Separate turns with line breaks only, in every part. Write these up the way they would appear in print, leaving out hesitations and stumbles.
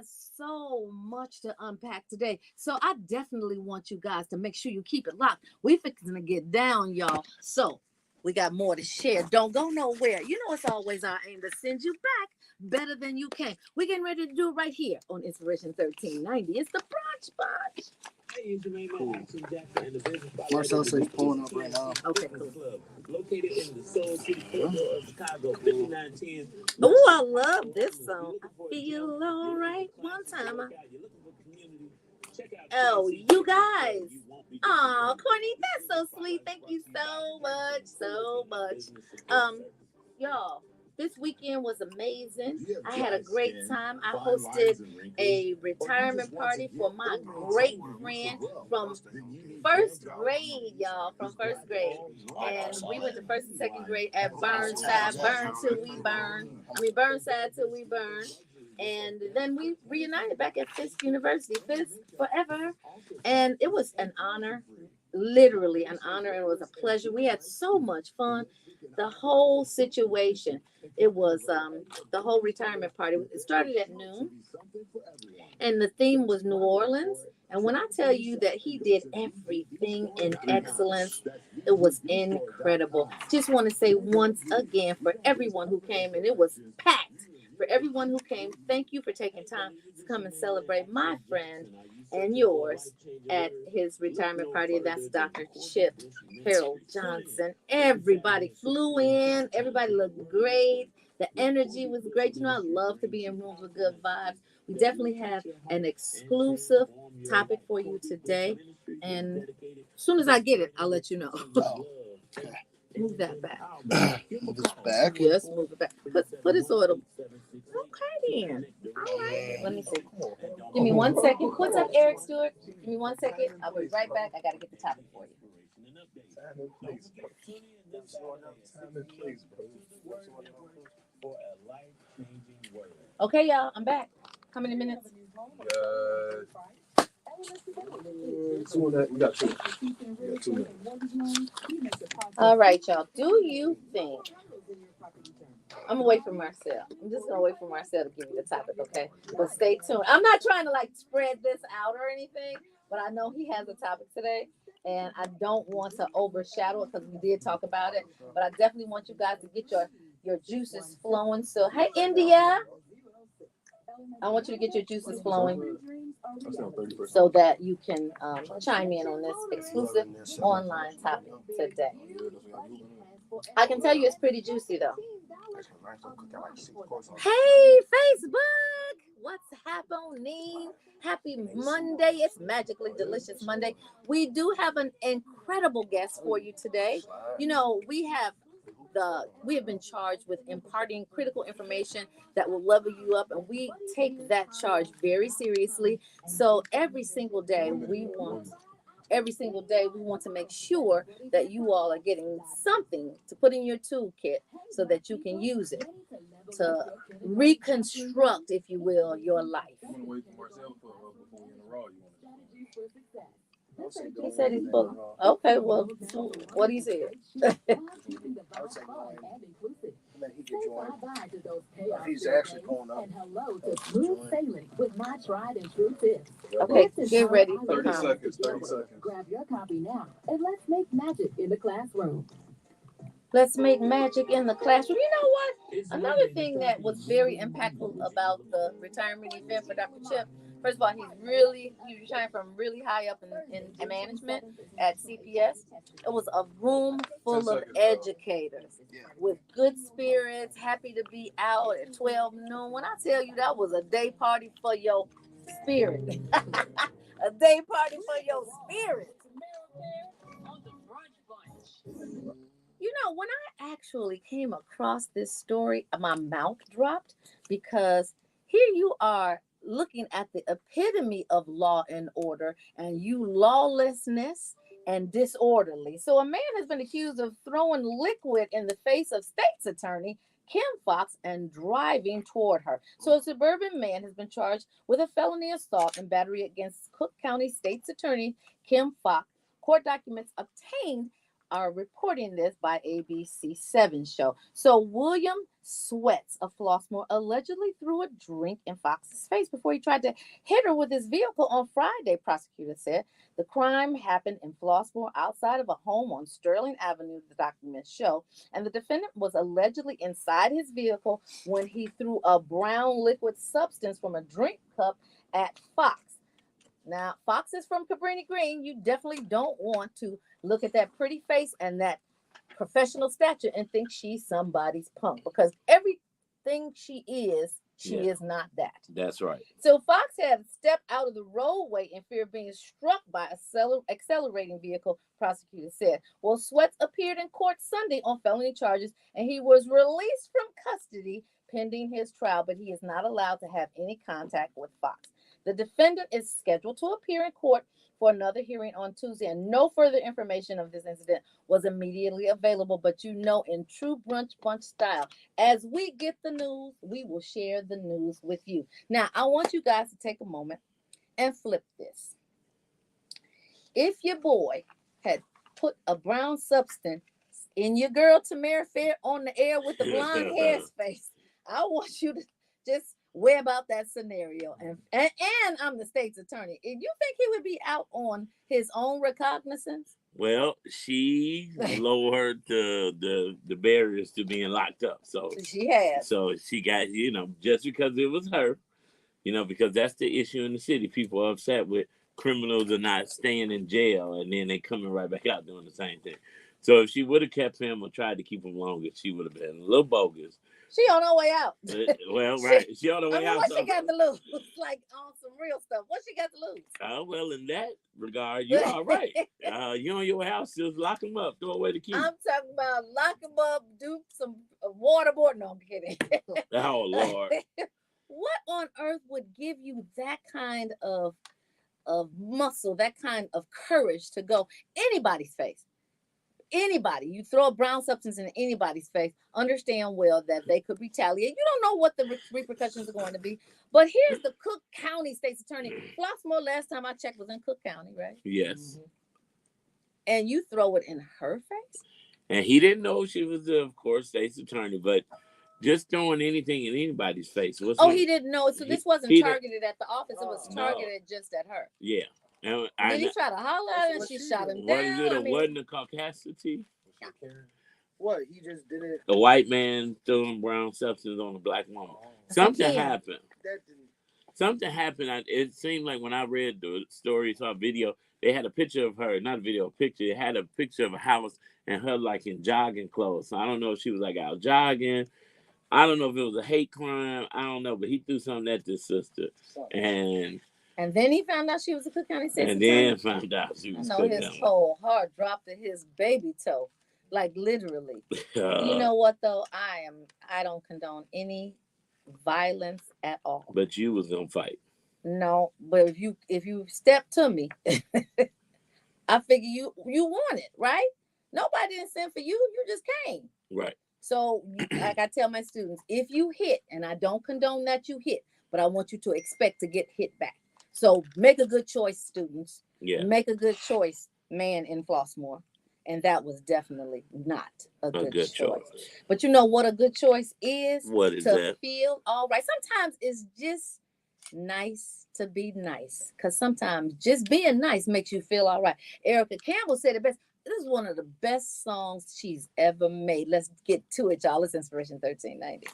so much to unpack today. So I definitely want you guys to make sure you keep it locked. We fixing to get down, y'all. So we got more to share. Don't go nowhere. You know it's always our aim to send you back better than you came. We're getting ready to do it right here on Inspiration 1390. It's the brunch bunch.
Cool. Marcel says pulling up right now.
Okay, cool. Located in the Soul City corridor of Chicago, 5910. Oh, I love this song. I feel all right one time. Oh, you guys. Oh, Courtney, that's so sweet. Thank you so much, so much. Y'all, this weekend was amazing. I had a great time. I hosted a retirement party for my great friend from first grade, y'all, from first grade. And we went to first and second grade at Burnside. Burn till we burn. We Burnside till we burn. And then we reunited back at Fisk University, Fisk forever. And it was an honor, literally an honor. And it was a pleasure. We had so much fun. The whole situation, it was the whole retirement party. It started at noon. And the theme was New Orleans. And when I tell you that he did everything in excellence, it was incredible. Just want to say once again for everyone who came, and it was packed. For everyone who came, thank you for taking time to come and celebrate my friend and yours at his retirement party. That's Dr. Chip Harold Johnson. Everybody flew in. Everybody looked great. The energy was great. You know, I love to be in rooms with good vibes. We definitely have an exclusive topic for you today. And as soon as I get it, I'll let you know.
Okay.
Move that back.
Move this back.
Yes, move it back. Put it so it'll. Okay, then. All right. Let me see. Give me 1 second. What's up, Eric Stewart? Give me 1 second. I'll be right back. I got to get the topic for you. Okay, y'all. I'm back. How many minutes?
You got two.
All right, y'all. Do you think I'm gonna wait for Marcel? I'm just gonna wait for Marcel to give me the topic, okay? But stay tuned. I'm not trying to like spread this out or anything, but I know he has a topic today, and I don't want to overshadow it because we did talk about it. But I definitely want you guys to get your juices flowing. So, hey, India, I want you to get your juices flowing so that you can chime in on this exclusive online topic today. I can tell you it's pretty juicy though. Hey, Facebook, what's happening? Happy Monday. It's Magically Delicious Monday. We do have an incredible guest for you today. You know, we have been charged with imparting critical information that will level you up, and we take that charge very seriously. So every single day we want to make sure that you all are getting something to put in your toolkit so that you can use it to reconstruct, if you will, your life. He said he's full. Okay, well, what he said.
He's actually pulling up.
Okay, get ready for
30 seconds. 30 seconds.
Grab your copy now and let's make magic in the classroom.
Let's make magic in the classroom. You know what? Another thing that was very impactful about the retirement event for Dr. Chip, first of all, he's retiring from really high up in management at CPS. It was a room full of educators with good spirits, happy to be out at 12 noon. When I tell you that was a day party for your spirit, a day party for your spirit. You know, when I actually came across this story, my mouth dropped because here you are looking at the epitome of law and order, and you lawlessness and disorderly. So a man has been accused of throwing liquid in the face of state's attorney Kim Fox and driving toward her. So a suburban man has been charged with a felony assault and battery against Cook County State's attorney Kim Fox. Court documents obtained are reporting this by ABC 7 show. So William Sweats of Flossmoor allegedly threw a drink in Fox's face before he tried to hit her with his vehicle on Friday, prosecutors said. The crime happened in Flossmoor outside of a home on Sterling Avenue, the documents show, and the defendant was allegedly inside his vehicle when he threw a brown liquid substance from a drink cup at Fox. Now, Fox is from Cabrini Green. You definitely don't want to look at that pretty face and that professional stature and think she's somebody's punk, because everything she is not that.
That's right.
So Fox had stepped out of the roadway in fear of being struck by a accelerating vehicle, prosecutors said. Well, Sweats appeared in court Sunday on felony charges, and he was released from custody pending his trial, but he is not allowed to have any contact with Fox. The defendant is scheduled to appear in court for another hearing on Tuesday, and no further information of this incident was immediately available. But in true Brunch Bunch style, as we get the news, we will share the news with you. Now, I want you guys to take a moment and flip this. If your boy had put a brown substance in your girl Tamara Fair on the air with the blonde hair space, I want you to just web out that scenario. And I'm the state's attorney. You think he would be out on his own recognizance?
Well, she lowered the barriers to being locked up. So
she has.
So she got, just because it was her, because that's the issue in the city. People are upset with criminals are not staying in jail and then they coming right back out doing the same thing. So if she would have kept him or tried to keep him longer, she would have been a little bogus.
She on her way out.
Well, right. She on her way out.
What she got to lose? Like on some real stuff. What she got to lose?
Well, in that regard, you're all right. You on your house, just lock them up, throw away the key.
I'm talking about lock them up, do some waterboard. No, I'm kidding.
Oh, Lord.
What on earth would give you that kind of muscle, that kind of courage to go anybody's face? Anybody, you throw a brown substance in anybody's face, understand well that they could retaliate. You don't know what the repercussions are going to be. But here's the Cook County State's Attorney. Flossmoor, last time I checked, was in Cook County, right?
Yes.
Mm-hmm. And you throw it in her face?
And he didn't know she was, of course, State's Attorney, but just throwing anything in anybody's face.
He didn't know. So this wasn't targeted at the office. It was targeted just at her.
Yeah.
Did he try to holler at her and she shot him down?
Wasn't the caucasity?
What? He just did it.
The white man throwing brown substance on a black woman. Something happened. Something happened. It seemed like when I read the story, saw a video, they had a picture of her, not a video, a picture. They had a picture of a house and her like in jogging clothes. So I don't know if she was like out jogging. I don't know if it was a hate crime. I don't know, but he threw something at this sister.
And then he found out she was a Cook County State's Attorney.
And then found out she was Cook County.
His whole heart dropped to his baby toe. Like literally. You know what though? I don't condone any violence at all.
But you was gonna fight.
No, but if you step to me, I figure you want it, right? Nobody didn't send for you, you just came.
Right.
So like I tell my students, if you hit, and I don't condone that you hit, but I want you to expect to get hit back. So make a good choice, students.
Yeah.
Make a good choice, man, in Flossmoor. And that was definitely not a good choice. But you know what a good choice is?
What is that?
To feel all right. Sometimes it's just nice to be nice. Because sometimes just being nice makes you feel all right. Erica Campbell said it best. This is one of the best songs she's ever made. Let's get to it, y'all. It's Inspiration 1390.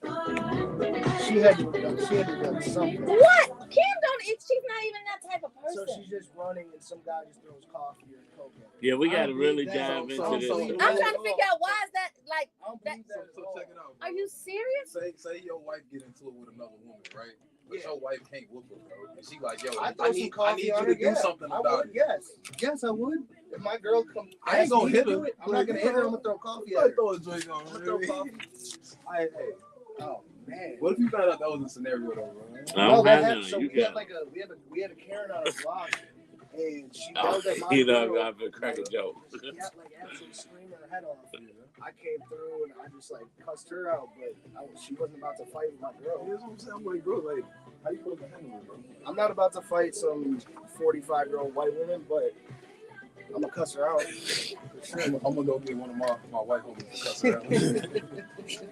She had to have done something.
What? Kim don't eat. She's not even that type of person.
So she's just running and some guy just throws coffee or coke at her.
Yeah, we got to really dive into this.
I'm trying to figure out why is that like that.
So check it out.
Are you serious?
Say your wife get into it with another woman, right? But your wife can't whoop her, bro. And she like, yo,
I need you to do something about it. Yes, I would. If my girl come,
I ain't gonna hit her.
I'm not gonna hit her. I'm gonna throw coffee at her.
Throw a drink on her.
Throw coffee. Hey. Oh man.
What if you found out that was a scenario though, bro?
No, that happened. So we had a Karen on our block, and she yelled at my girl.
I've been cracking jokes.
She had absolutely screaming her head off. I came through and I just cussed her out, but she wasn't about to fight with my girl.
That's what I'm saying. I'm like, bro, how you supposed to handle it, bro?
I'm not about to fight some 45-year-old white woman, but I'm gonna cuss her out.
I'm gonna go get one of my white homies to cuss her out.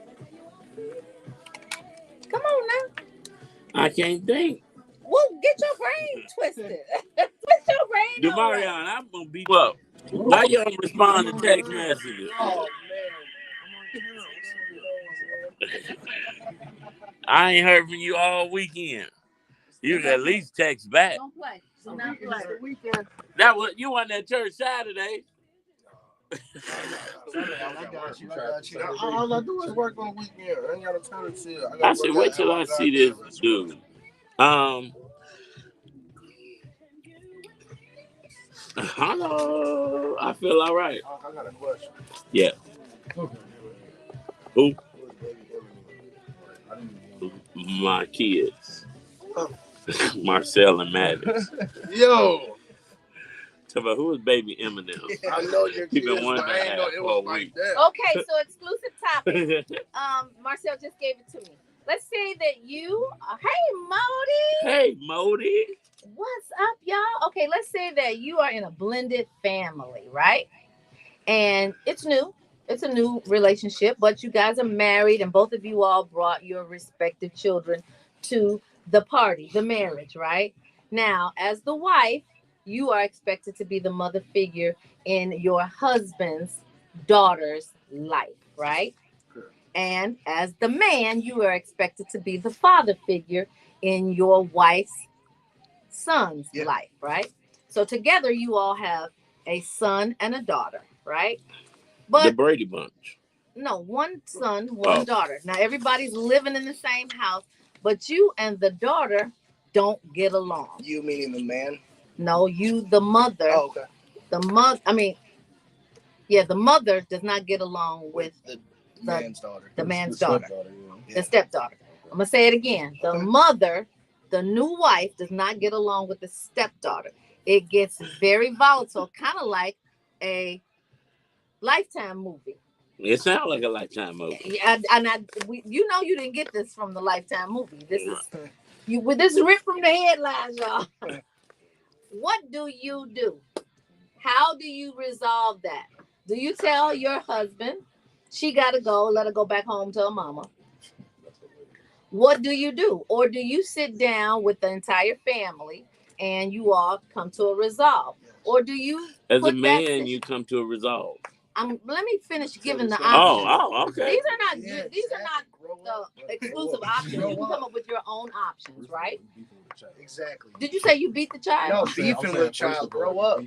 Come on now.
I can't think.
Well, get your brain twisted. Twist your brain all right.
Demarion, I'm gonna beat you up. Why you don't respond to text messages?
Oh
I ain't heard from you all weekend. You can at least text back.
Don't play. Do not play.
weekend.
That was you on that church Saturday.
I got you. All I do is work on weekend. I ain't got a time to chill.
I said, wait till I see this dude. Hello. I feel all right.
I got a question.
Yeah. Who? My kids. Marcel and Maddox.
Yo.
Tell me, who is baby Eminem?
I know your kids,
been
but I ain't know it was like that.
Okay, so exclusive topic. Marcel just gave it to me. Let's say that you, hey Modi.
Hey Modi.
What's up, y'all? Okay, let's say that you are in a blended family, right? And it's new. It's a new relationship, but you guys are married and both of you all brought your respective children to the party, the marriage, right? Now, as the wife, you are expected to be the mother figure in your husband's daughter's life, right?
Sure.
And as the man, you are expected to be the father figure in your wife's son's life, right? So together you all have a son and a daughter, right? But
The Brady Bunch.
no, one son, one daughter. Now everybody's living in the same house, but you and the daughter don't get along.
You meaning the man?
No, you, the mother.
Oh, okay.
The mother, the mother does not get along with
the man's daughter.
The man's daughter. The stepdaughter. I'm going to say it again. The mother, the new wife, does not get along with the stepdaughter. It gets very volatile, kind of like a Lifetime movie.
It sounds like a Lifetime movie.
Yeah, you know you didn't get this from the Lifetime movie. This is ripped from the headlines, y'all. What do you do? How do you resolve that? Do you tell your husband she got to go, let her go back home to her mama? What do you do? Or do you sit down with the entire family and you all come to a resolve? Or do you,
as a man, you come to a resolve?
Let me finish giving the options.
Oh, okay.
These are not the exclusive options. You can come up with your own options, right?
Exactly.
Did you say you beat the child?
No, beefing with a child. Grow up.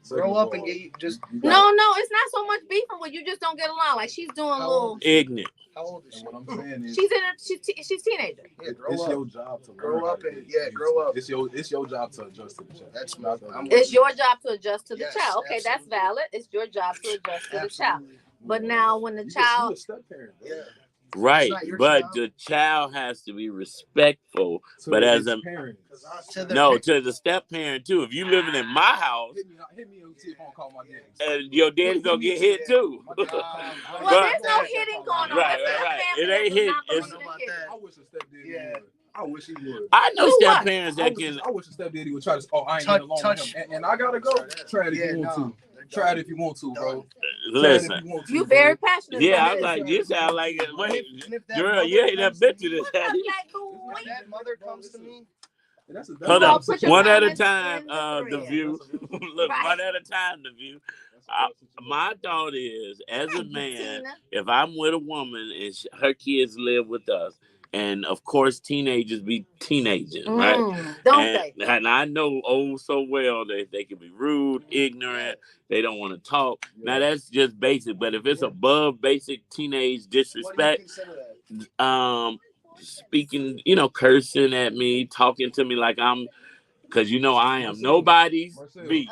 Grow up and get just.
No, it's not so much beefing with you. Just don't get along. Like she's doing a little
ignorant.
How old is she?
What I'm saying is,
she's teenager.
Yeah,
it's your job to
grow up and grow up.
It's your job to adjust to the child.
That's
it's your job to adjust to the
yes,
child. Okay,
absolutely.
that's valid. It's your job to adjust to the child.
Absolutely.
But now when the child,
you a step parent,
yeah.
Right, but
child.
the child has to be respectful.
To
but as a
parent.
to the step parent too. If you living in my house,
hit me and see if I don't call my daddy.
And your daddy's gonna get hit too.
well, there's no hitting going on.
Right. It ain't hitting.
I wish a stepdaddy would. I wish he would.
I know step parents that can.
I wish a stepdaddy would try to. Oh, I ain't getting along with him, and I gotta go. Try it if you want to. Try it if you want to, bro.
Listen,
you very passionate.
Yeah, I'm like, you sound like it. Wait, girl, you ain't never been to this.
If that mother comes to me.
Hold up, one at a time. The view. Look, one at a time. The view. My thought is, as a man, if I'm with a woman and her kids live with us, and of course, teenagers be teenagers, right?
Don't they?
And I know so well that they can be rude, ignorant. They don't want to talk. Now that's just basic. But if it's above basic teenage disrespect, speaking, cursing at me, talking to me like I'm, because I am nobody's B.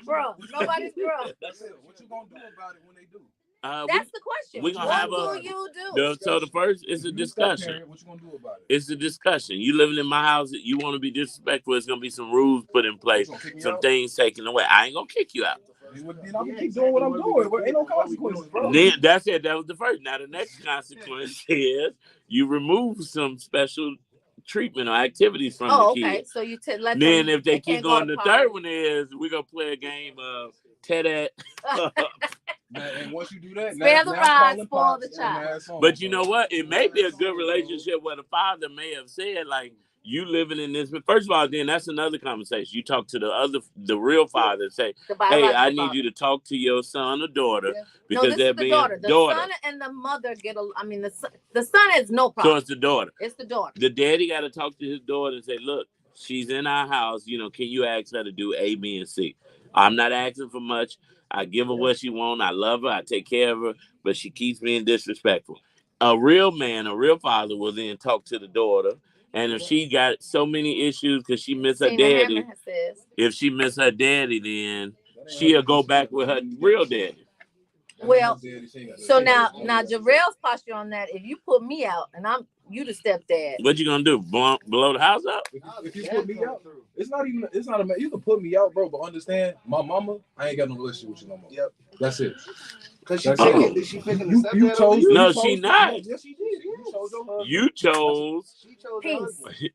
Bro, nobody's bro.
What you gonna do about it when they do?
That's the question.
We're gonna
what do you do?
So the first is a discussion.
What you gonna do about it?
It's a discussion. You living in my house, you want to be disrespectful, it's gonna be some rules put in place, some things taken away. I ain't gonna kick you out.
I'm gonna keep doing what I'm doing. Ain't no consequences, bro.
Then that's it. That was the first. Now the next consequence is you remove some special treatment or activities from the kids.
Okay. So you let
then
them,
if they keep going, the third one is we're gonna play a game of Ted
And once you do that,
spare the rod, spoil the child.
But you know what? It may be a good relationship where the father may have said, like, you living in this. First of all, then that's another conversation. You talk to the real father and say, hey, I need you to talk to your son or daughter because they're being
daughter. The son and the mother get a. I mean, the son has no problem.
So it's the daughter.
It's the daughter.
The daddy got to talk to his daughter and say, look, she's in our house. You know, can you ask her to do A, B, and C? I'm not asking for much. I give her what she wants. I love her. I take care of her, but she keeps being disrespectful. A real man, a real father will then talk to the daughter. And if she got so many issues because she missed her daddy, if she missed her daddy, then she'll go back with her real daddy.
Well, so now Jarrell's posture on that, if you put me out and you the stepdad.
What you gonna do? Blow the house up?
If you put me out, it's not a you can put me out, bro, but understand, my mama, I ain't got no relationship with you no more.
Yep.
That's it.
Because she picking the stepdad.
You chose.
No, she not.
Yes, she did.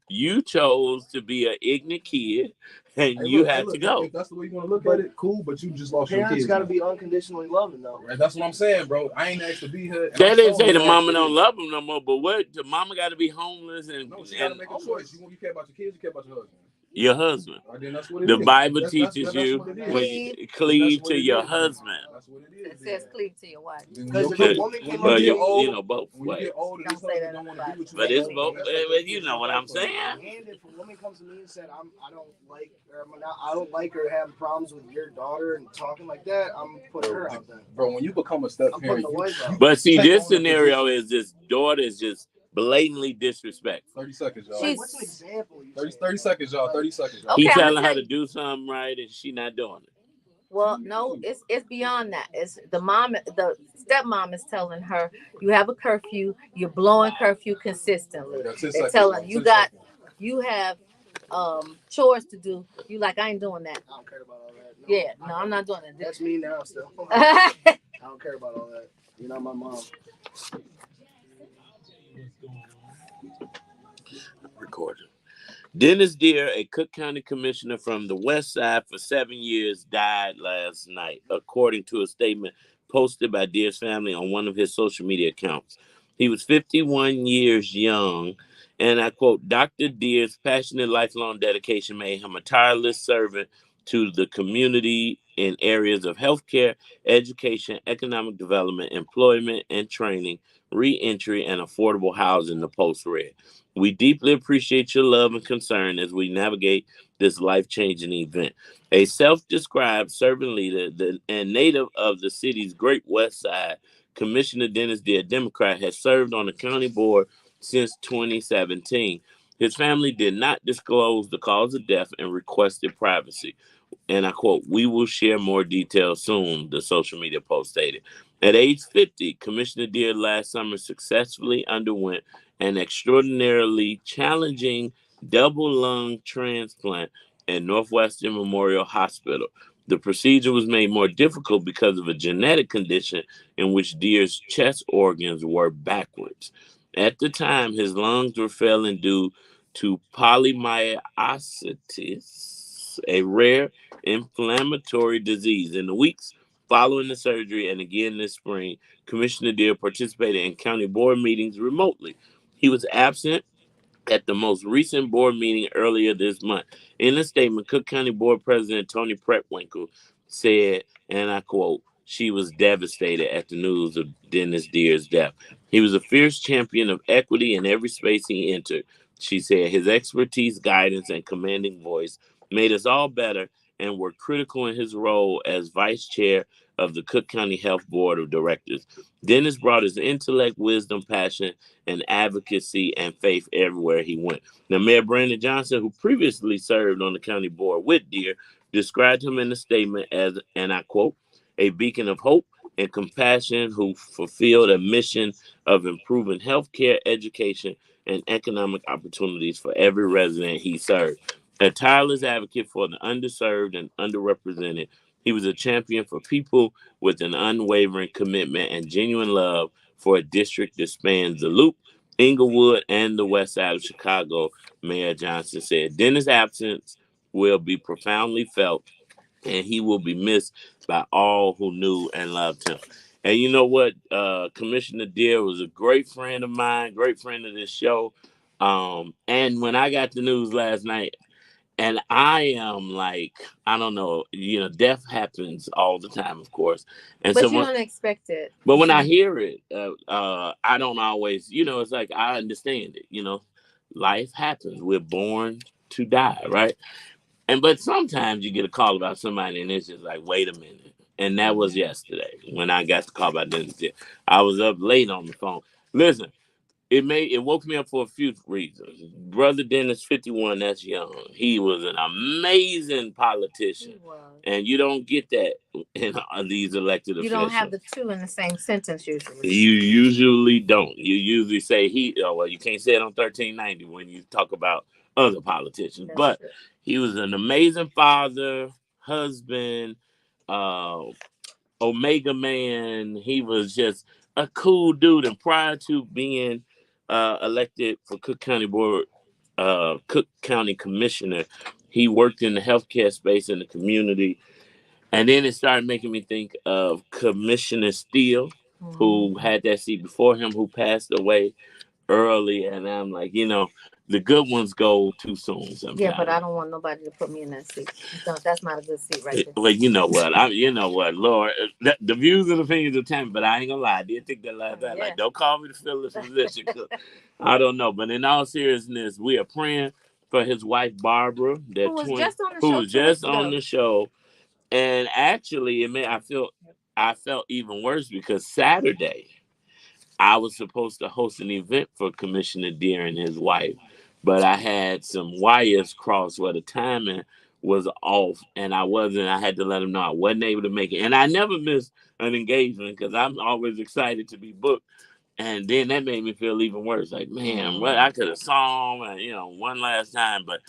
You chose to be an ignorant kid, and you had to go.
If that's the way you want to look at it, cool. But you just lost your kids.
Parents got to be unconditionally loving, though.
Right, that's what I'm saying, bro. I ain't asked to be here.
They didn't say the mama don't love him no more, but what? The mama got to be homeless and
no, she got to make a choice. You care about your kids, you care about your husband.
Your husband. The Bible teaches you when you cleave to your husband.
That's what it is.
It says cleave to your wife.
But you know both ways.
Don't say that.
But it's both. You know what I'm saying.
And if a woman comes to me and said, I don't like her having problems with your daughter and talking like that, I'm putting her out there.
Bro, when you become a step parent,
but see, this scenario is this daughter is just blatantly disrespectful.
30 seconds, y'all.
What's an example?
30 seconds, y'all. 30 seconds. Y'all.
He telling her to do something right, and she not doing it.
Well, no, it's beyond that. It's the stepmom is telling her you have a curfew. You're blowing curfew consistently. They're telling you have chores to do. You like, I ain't doing that.
I don't care about all that. No,
yeah, no, I'm not doing that.
That's me now still. I don't care about all that. You're not my mom.
Recording. Dennis Deere, a Cook County commissioner from the West Side for 7 years, died last night, according to a statement posted by Deere's family on one of his social media accounts. He was 51 years young, and I quote, Dr. Deere's passionate lifelong dedication made him a tireless servant to the community in areas of healthcare, education, economic development, employment and training, re-entry, and affordable housing, the Post read. We deeply appreciate your love and concern as we navigate this life-changing event. A self-described servant leader and native of the city's Great West Side, Commissioner Dennis Deere, Democrat, has served on the county board since 2017. His family did not disclose the cause of death and requested privacy. And I quote, we will share more details soon, the social media post stated. At age 50, Commissioner Deere last summer successfully underwent an extraordinarily challenging double lung transplant at Northwestern Memorial Hospital. The procedure was made more difficult because of a genetic condition in which Deere's chest organs were backwards. At the time, his lungs were failing due to polymyositis, a rare inflammatory disease. In the weeks following the surgery and again this spring, Commissioner Deere participated in county board meetings remotely. He was absent at the most recent board meeting earlier this month. In a statement, Cook County Board President Tony Pretwinkle said, and I quote, she was devastated at the news of Dennis Deere's death. He was a fierce champion of equity in every space he entered. She said his expertise, guidance, and commanding voice made us all better and were critical in his role as vice chair of the Cook County Health Board of Directors. Dennis brought his intellect, wisdom, passion, and advocacy and faith everywhere he went. Now, Mayor Brandon Johnson, who previously served on the county board with Deere, described him in a statement as, and I quote, a beacon of hope and compassion who fulfilled a mission of improving healthcare, education, and economic opportunities for every resident he served. A tireless advocate for the underserved and underrepresented, he was a champion for people with an unwavering commitment and genuine love for a district that spans the Loop, Inglewood, and the west side of Chicago, Mayor Johnson said. Dennis' absence will be profoundly felt, and he will be missed by all who knew and loved him. And you know what? Commissioner Deere was a great friend of mine, great friend of this show. And when I got the news last night, and I am like, I don't know, death happens all the time, of course. And
but so you don't expect it.
But when I hear it, I don't always, it's like I understand it. Life happens. We're born to die, right? But sometimes you get a call about somebody, and it's just like, wait a minute. And that was yesterday when I got the call about Dennis. I was up late on the phone. Listen, it woke me up for a few reasons. Brother Dennis, 51, that's young. He was an amazing politician. And you don't get that in these elected officials.
You don't have the two in the same sentence usually.
You usually don't. You usually say you can't say it on 1390 when you talk about other politicians. That's but true. He was an amazing father, husband, Omega man. He was just a cool dude. And prior to being elected for Cook County Cook County Commissioner, he worked in the healthcare space in the community. And then it started making me think of Commissioner Steele, who had that seat before him, who passed away early. And I'm like, the good ones go too soon sometimes.
Yeah, but I don't want nobody to put me in that seat. So that's not a good seat right there.
Well, you know what, Lord, the views and opinions of time, but I ain't gonna lie, I did think that last night. Like, don't call me to fill this position. I don't know. But in all seriousness, we are praying for his wife, Barbara,
who was just on
the show. And actually, I felt even worse because Saturday, I was supposed to host an event for Commissioner Deere and his wife, but I had some wires crossed where the timing was off, and I had to let them know I wasn't able to make it. And I never miss an engagement because I'm always excited to be booked. And then that made me feel even worse. Like, man, I could have saw him, one last time, but.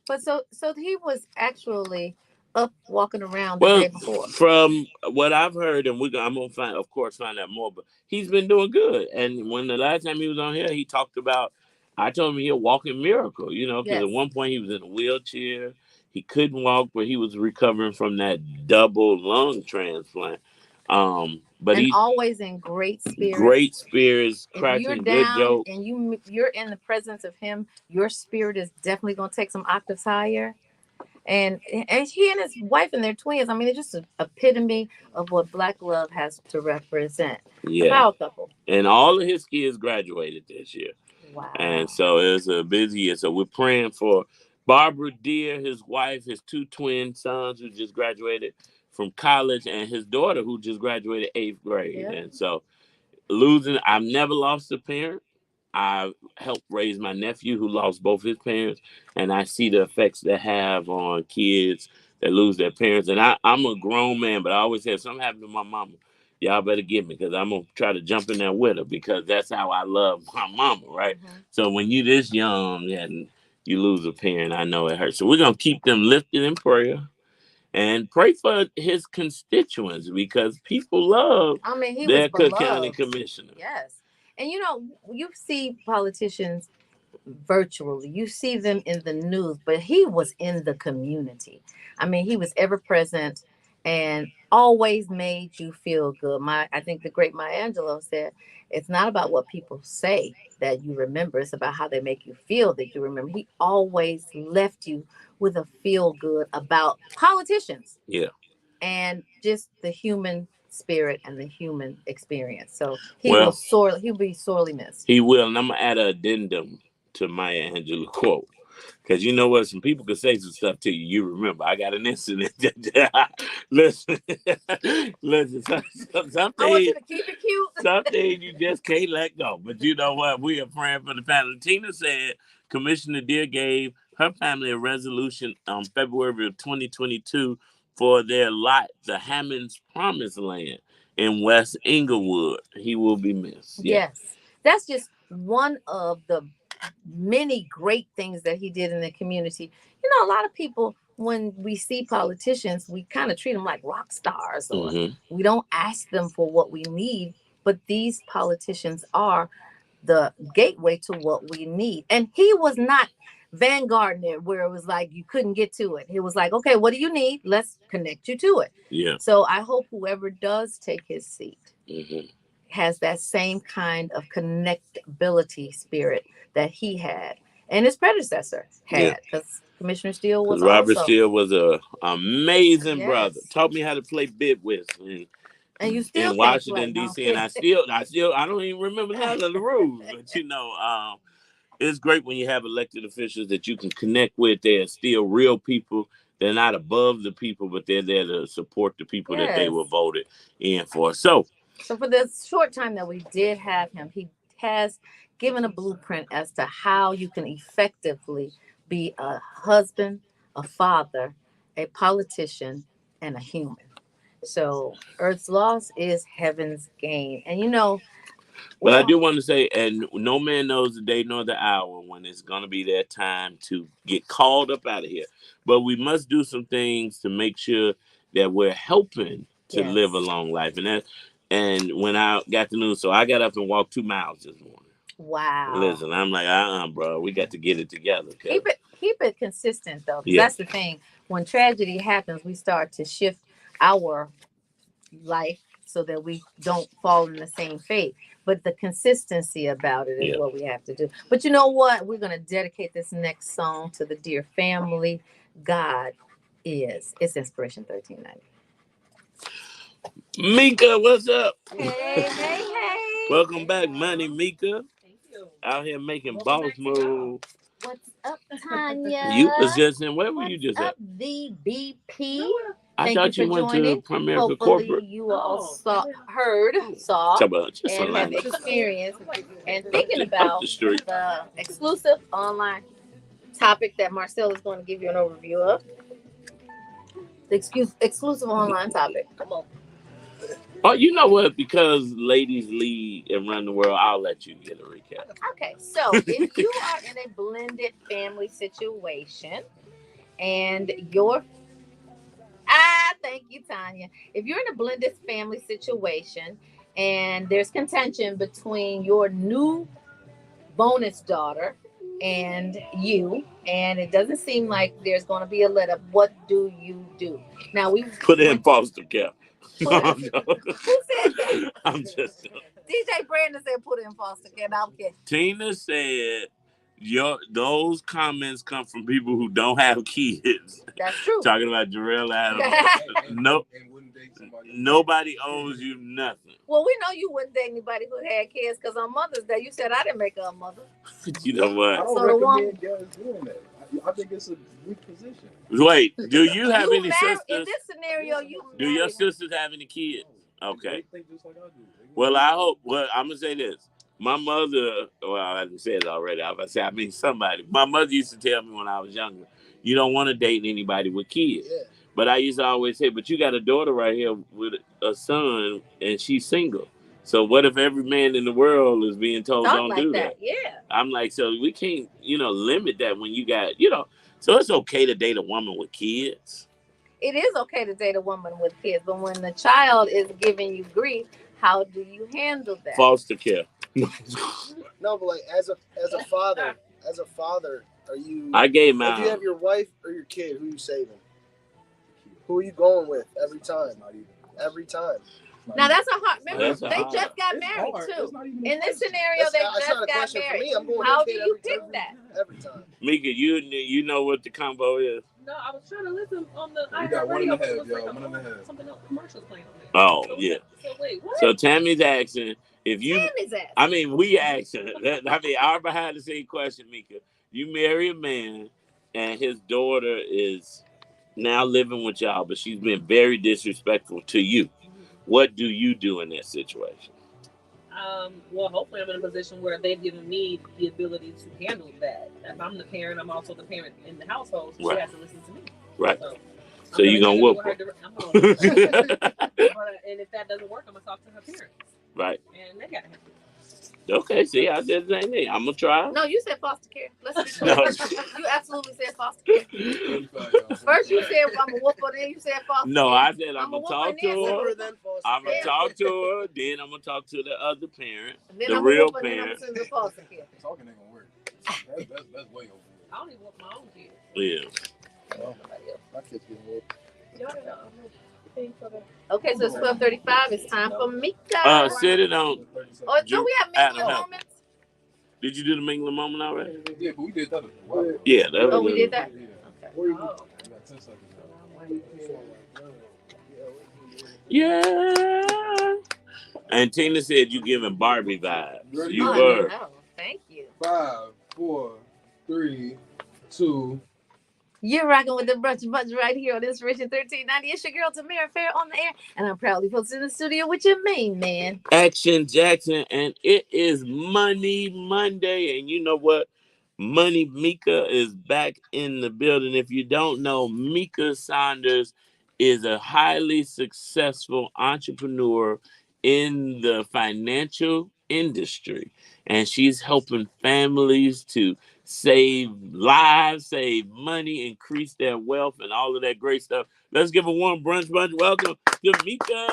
But so he was actually up walking around the day before.
From what I've heard, and I'm gonna find out more. But he's been doing good. And when the last time he was on here, he talked about. I told him he's a walking miracle. Because at one point he was in a wheelchair. He couldn't walk, but he was recovering from that double lung transplant. But he's
always in great spirits.
Great spirits, cracking good jokes.
And you're in the presence of him. Your spirit is definitely gonna take some octaves higher. And he and his wife and their twins, I mean, they're just an epitome of what Black love has to represent.
Yeah.
A power couple.
And all of his kids graduated this year.
Wow.
And so it was a busy year. So we're praying for Barbara Deere, his wife, his two twin sons who just graduated from college, and his daughter who just graduated 8th grade. Yeah. And so I've never lost a parent. I helped raise my nephew who lost both his parents, and I see the effects they have on kids that lose their parents. And I'm a grown man, but I always say if something happened to my mama, y'all better get me because I'm going to try to jump in there with her because that's how I love my mama, right? Mm-hmm. So when you this young and you lose a parent, I know it hurts. So we're going to keep them lifted in prayer. And pray for his constituents because people love their Cook County Commissioner.
Yes. And you see politicians virtually. You see them in the news, but he was in the community. I mean, he was ever present and always made you feel good. I think the great Maya Angelou said, it's not about what people say that you remember. It's about how they make you feel that you remember. He always left you with a feel good about politicians.
Yeah.
And just the human spirit and the human experience. So he'll be sorely missed.
He will. And I'm going to add an addendum to Maya Angelou quote. Because you know what? Some people could say some stuff to you. You remember. I got an incident. Listen. Something,
I want you to keep it cute.
Something you just can't let go. But you know what? We are praying for the family. Tina said Commissioner Deere gave her family a resolution on February of 2022 for their lot, the Hammond's Promised Land in West Inglewood. He will be missed. Yeah.
Yes. That's just one of the many great things that he did in the community. A lot of people, when we see politicians, we kind of treat them like rock stars, or we don't ask them for what we need. But these politicians are the gateway to what we need. And he was not vanguarding it where it was like you couldn't get to it. It was like, okay, what do you need? Let's connect you to it.
Yeah.
So I hope whoever does take his seat
Mm-hmm.
has that same kind of connectability spirit that he had and his predecessor had, because Commissioner Steele was
Robert
also.
Steele was a amazing
Yes.
brother. Taught me how to play bid whistle
And you still
in
can't
Washington
play,
D.C. And I don't even remember none of the rules. But it's great when you have elected officials that you can connect with. They're still real people. They're not above the people, but they're there to support the people that they were voted in for. So
for the short time that we did have him, he has given a blueprint as to how you can effectively be a husband, a father, a politician, and a human. So Earth's loss is heaven's gain. And
but I do want to say, and no man knows the day nor the hour when it's going to be their time to get called up out of here. But we must do some things to make sure that we're helping to live a long life. And when I got the news, so I got up and walked 2 miles this morning.
Wow.
Listen, I'm like, bro, we got to get it together.
Keep it consistent, though. Yeah. That's the thing. When tragedy happens, we start to shift our life so that we don't fall in the same fate. But the consistency about it is what we have to do. But you know what? We're going to dedicate this next song to the dear family. God is. It's Inspiration 1390.
Mika, what's up?
Hey.
Welcome back, Money Mika.
Thank you.
Out here making boss moves.
What's up, Tanya?
You was just in, where were you just
at?
at?
The BP.
I thought you went to America
Hopefully
Corporate.
you all saw, and have experienced and thinking about the exclusive online topic that Marcel is going to give you an overview of. The exclusive online topic. Come on.
Oh, you know what? Because ladies lead and run the world, I'll let you get a recap.
Okay, so if you are in a blended family situation and thank you, Tanya. If you're in a blended family situation and there's contention between your new bonus daughter and you, and it doesn't seem like there's going to be a let up, what do you do? Now we
put it in foster care.
Who said that?
I'm just
DJ Brandon said put it in foster care. Now I'm kidding.
Tina said those comments come from people who don't have kids.
That's true.
Talking about Jarrell Adams. Nobody owes you nothing.
Well, we know you wouldn't date anybody who had kids because on Mother's Day you said I didn't make her a mother.
You know what?
I don't recommend guys doing that. I think it's a weak position.
Wait, do you have any sisters?
In this scenario,
do your sisters have any kids? Okay. Well, I hope. Well, I'm gonna say this. My mother. Well, I didn't say it already. I mean somebody. My mother used to tell me when I was younger, you don't want to date anybody with kids. Yeah. But I used to always say, but you got a daughter right here with a son, and she's single. So what if every man in the world is being told don't do that?
Yeah.
I'm like, so we can't, limit that when you got, so it's okay to date a woman with kids.
It is okay to date a woman with kids, but when the child is giving you grief, how do you handle that?
Foster care.
No, but like as a father, are you?
I gave my.
If you have your wife or your kid, who are you saving? Who are you going with every time? Every time.
Now that's a hard. Remember, they just got married too. In this scenario, they just got married. How do you pick that?
Every time.
Mika, you know what the combo is?
No, I was trying to listen on the.
You got 1.5, y'all. 1.5.
Something else, commercials playing on there.
Oh yeah.
So wait, what?
So Tammy's asking if you.
Tammy's asking.
I mean, we asking. Our behind the scene question, Mika. You marry a man, and his daughter is now living with y'all, but she's been very disrespectful to you. What do you do in that situation?
Well, hopefully I'm in a position where they've given me the ability to handle that. If I'm the parent, I'm also the parent in the household, so she has to listen to me.
Right. So you're going to whoop her.
And if that doesn't work, I'm going to talk to her parents.
Right.
And they got to handle it.
Okay, see, I did the same thing. I'm going to try.
No, you said foster care. Let's be clear. You absolutely said foster care. First you said I'm going to whoop her, then you said foster care.
No, I said I'm going to talk to her. I'm going to talk to her, then I'm going to talk to the other parent, the real parent.
Talking ain't going to work. That's way over.
I don't only whoop my own kids.
Yeah.
Oh, my kids getting whooped.
Okay, so it's 12:35. It's time for Mika.
Said it on.
Oh, don't we have mingling
Adam,
moments?
Did you do the mingling moment already?
Yeah, but we did that.
Yeah, that was
Oh, we did that?
Yeah.
Okay.
Yeah. And Tina said you giving Barbie vibes. You
Oh,
were.
no. Thank you.
5, 4, 3, 2.
You're rocking with the brunch bunch right here on Inspiration 1390. It's your girl Tamara Fair on the air, and I'm proudly posted in the studio with your main man,
Action Jackson, and it is Money Monday, and you know what? Money Mika is back in the building. If you don't know, Mika Saunders is a highly successful entrepreneur in the financial industry, and she's helping families to save lives, save money, increase their wealth, and all of that great stuff. Let's give a warm brunch bunch welcome to Mika.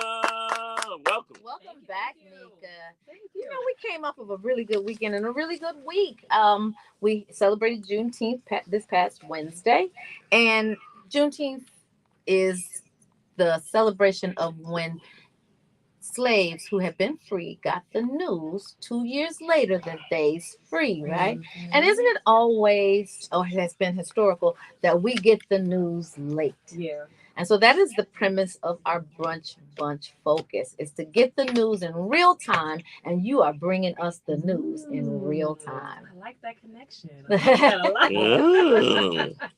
Welcome.
Welcome back, Mika. You know, we came off of a really good weekend and a really good week. We celebrated Juneteenth this past Wednesday, and Juneteenth is the celebration of when slaves who had been free got the news 2 years later that they's free, right?
Mm-hmm.
And isn't it always, or it has been historical, that we get the news late?
Yeah.
And so that is the premise of our brunch bunch focus, is to get the news in real time, and you are bringing us the news in real time.
I like that connection. I like that a lot.
Yeah.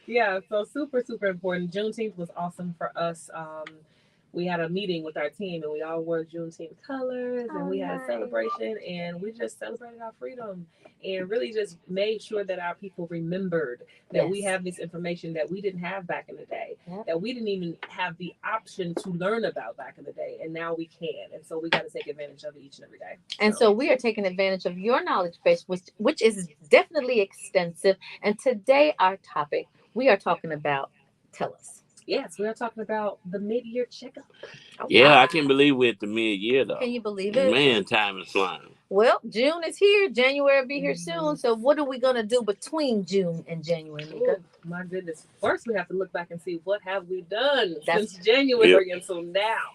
Yeah, so super, super important. Juneteenth was awesome for us. We had a meeting with our team and we all wore Juneteenth colors and we had a celebration and we just celebrated our freedom and really just made sure that our people remembered that we have this information that we didn't have back in the day, that we didn't even have the option to learn about back in the day, and now we can. And so we got to take advantage of it each and every day.
And so we are taking advantage of your knowledge base, which is definitely extensive. And today our topic, we are talking about, tell us.
Yes, we are talking about the mid-year checkup.
Oh,
Yeah,
wow.
I can't believe we're at the mid-year, though.
Can you believe it?
Man, time is flying.
Well, June is here. January will be here soon. So what are we going to do between June and January, Mika?
Oh, my goodness. First, we have to look back and see what have we done since January until now.